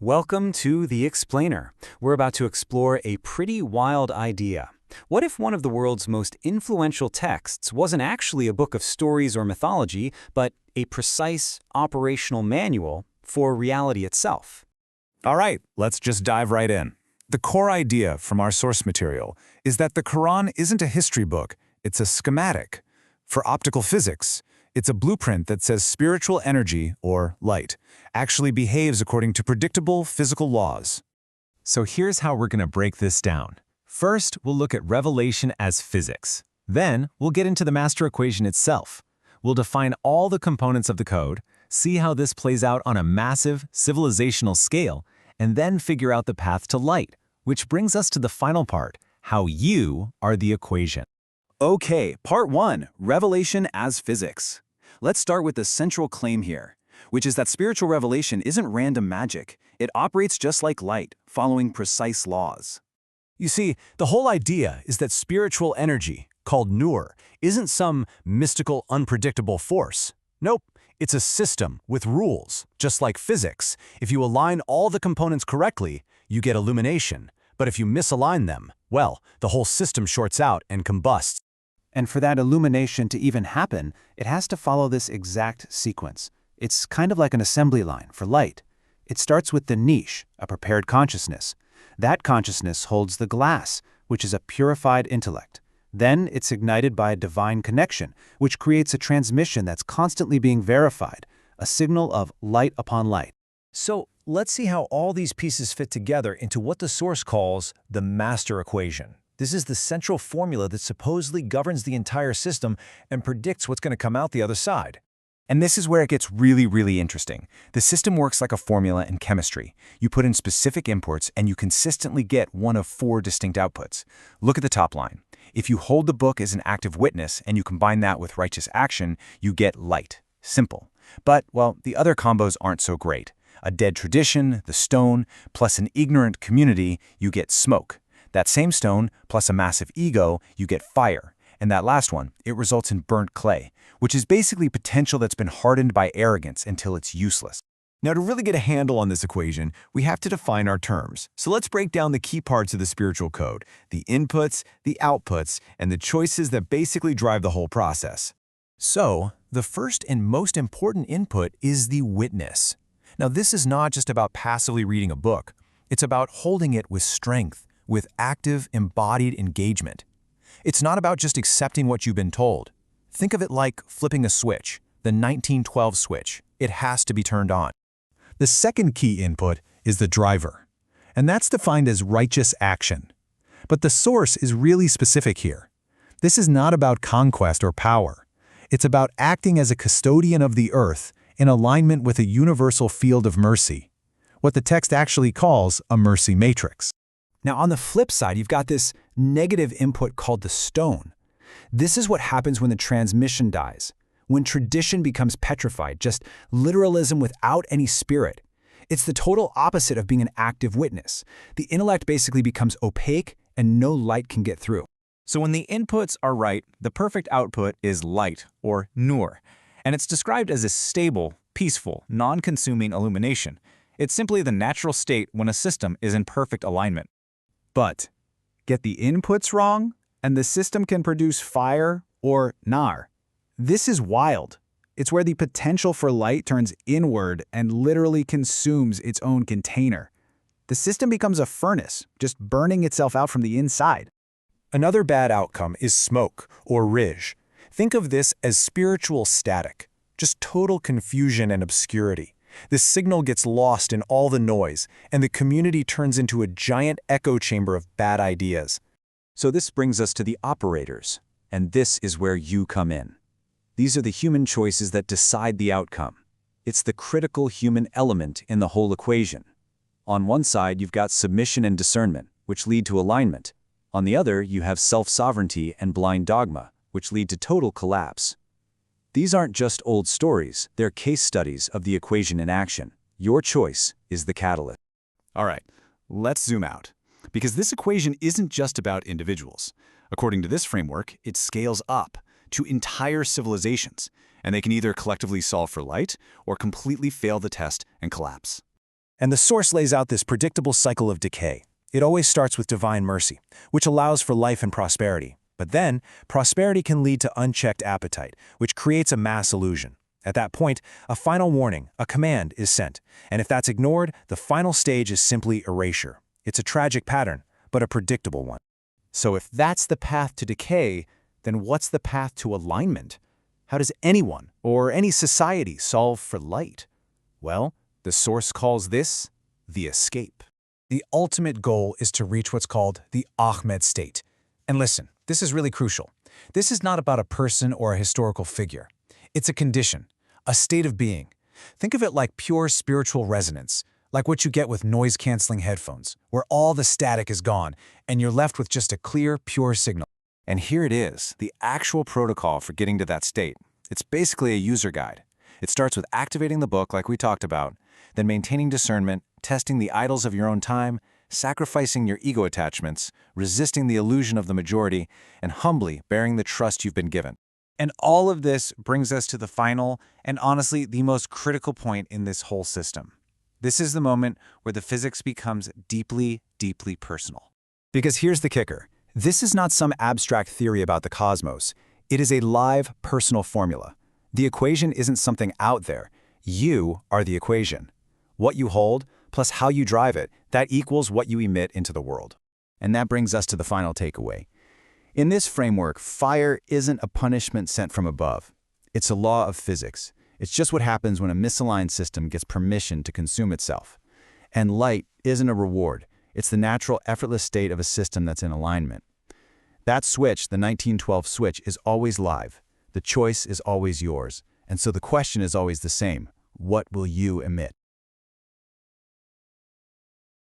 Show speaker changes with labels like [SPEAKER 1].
[SPEAKER 1] Welcome to The Explainer. We're about to explore a pretty wild idea. What if one of the world's most influential texts wasn't actually a book of stories or mythology, but a precise, operational manual for reality itself?
[SPEAKER 2] All right, let's just dive right in. The core idea from our source material is that the Qur'an isn't a history book, it's a schematic. For optical physics, it's a blueprint that says spiritual energy, or light, actually behaves according to predictable physical laws.
[SPEAKER 3] So here's how we're going to break this down. First, we'll look at revelation as physics. Then, we'll get into the master equation itself. We'll define all the components of the code, see how this plays out on a massive, civilizational scale, and then figure out the path to light, which brings us to the final part, how you are the equation.
[SPEAKER 4] Okay, part 1, revelation as physics. Let's start with the central claim here, which is that spiritual revelation isn't random magic. It operates just like light, following precise laws.
[SPEAKER 1] You see, the whole idea is that spiritual energy, called nur, isn't some mystical, unpredictable force. Nope, it's a system with rules, just like physics. If you align all the components correctly, you get illumination. But if you misalign them, well, the whole system shorts out and combusts.
[SPEAKER 5] And for that illumination to even happen, it has to follow this exact sequence. It's kind of like an assembly line for light. It starts with the niche, a prepared consciousness. That consciousness holds the glass, which is a purified intellect. Then it's ignited by a divine connection, which creates a transmission that's constantly being verified, a signal of light upon light.
[SPEAKER 6] So let's see how all these pieces fit together into what the source calls the master equation. This is the central formula that supposedly governs the entire system and predicts what's going to come out the other side.
[SPEAKER 7] And this is where it gets really interesting. The system works like a formula in chemistry. You put in specific inputs and you consistently get one of 4 distinct outputs. Look at the top line. If you hold the book as an active witness and you combine that with righteous action, you get light. Simple. But, well, the other combos aren't so great. A dead tradition, the stone, plus an ignorant community, you get smoke. That same stone, plus a massive ego, you get fire. And that last one, it results in burnt clay, which is basically potential that's been hardened by arrogance until it's useless.
[SPEAKER 3] Now, to really get a handle on this equation, we have to define our terms. So let's break down the key parts of the spiritual code, the inputs, the outputs, and the choices that basically drive the whole process. So, the first and most important input is the witness. Now, this is not just about passively reading a book. It's about holding it with strength, with active, embodied engagement. It's not about just accepting what you've been told. Think of it like flipping a switch, the 1912 switch. It has to be turned on. The second key input is the driver, and that's defined as righteous action. But the source is really specific here. This is not about conquest or power. It's about acting as a custodian of the earth in alignment with a universal field of mercy, what the text actually calls a mercy matrix.
[SPEAKER 1] Now, on the flip side, you've got this negative input called the stone. This is what happens when the transmission dies, when tradition becomes petrified, just literalism without any spirit. It's the total opposite of being an active witness. The intellect basically becomes opaque and no light can get through.
[SPEAKER 7] So when the inputs are right, the perfect output is light, or nur. And it's described as a stable, peaceful, non-consuming illumination. It's simply the natural state when a system is in perfect alignment.
[SPEAKER 4] But get the inputs wrong, and the system can produce fire or nar. This is wild. It's where the potential for light turns inward and literally consumes its own container. The system becomes a furnace, just burning itself out from the inside.
[SPEAKER 2] Another bad outcome is smoke, or rizh. Think of this as spiritual static, just total confusion and obscurity. This signal gets lost in all the noise, and the community turns into a giant echo chamber of bad ideas.
[SPEAKER 4] So this brings us to the operators, and this is where you come in. These are the human choices that decide the outcome. It's the critical human element in the whole equation. On one side, you've got submission and discernment, which lead to alignment. On the other, you have self-sovereignty and blind dogma, which lead to total collapse. These aren't just old stories, they're case studies of the equation in action. Your choice is the catalyst.
[SPEAKER 8] All right, let's zoom out. Because this equation isn't just about individuals. According to this framework, it scales up to entire civilizations, and they can either collectively solve for light or completely fail the test and collapse.
[SPEAKER 1] And the source lays out this predictable cycle of decay. It always starts with divine mercy, which allows for life and prosperity. But then, prosperity can lead to unchecked appetite, which creates a mass illusion. At that point, a final warning, a command, is sent. And if that's ignored, the final stage is simply erasure. It's a tragic pattern, but a predictable one.
[SPEAKER 2] So if that's the path to decay, then what's the path to alignment? How does anyone or any society solve for light? Well, the source calls this the escape.
[SPEAKER 1] The ultimate goal is to reach what's called the Ahmed state. And listen, this is really crucial. This is not about a person or a historical figure. It's a condition, a state of being. Think of it like pure spiritual resonance, like what you get with noise-canceling headphones, where all the static is gone and you're left with just a clear, pure signal.
[SPEAKER 2] And here it is, the actual protocol for getting to that state. It's basically a user guide. It starts with activating the book like we talked about, then maintaining discernment, testing the idols of your own time, sacrificing your ego attachments, resisting the illusion of the majority, and humbly bearing the trust you've been given. And all of this brings us to the final, and honestly, the most critical point in this whole system. This is the moment where the physics becomes deeply, deeply personal.
[SPEAKER 7] Because here's the kicker. This is not some abstract theory about the cosmos. It is a live, personal formula. The equation isn't something out there. You are the equation. What you hold, plus how you drive it, that equals what you emit into the world. And that brings us to the final takeaway. In this framework, fire isn't a punishment sent from above. It's a law of physics. It's just what happens when a misaligned system gets permission to consume itself. And light isn't a reward. It's the natural, effortless state of a system that's in alignment. That switch, the 1912 switch, is always live. The choice is always yours. And so the question is always the same. What will you emit?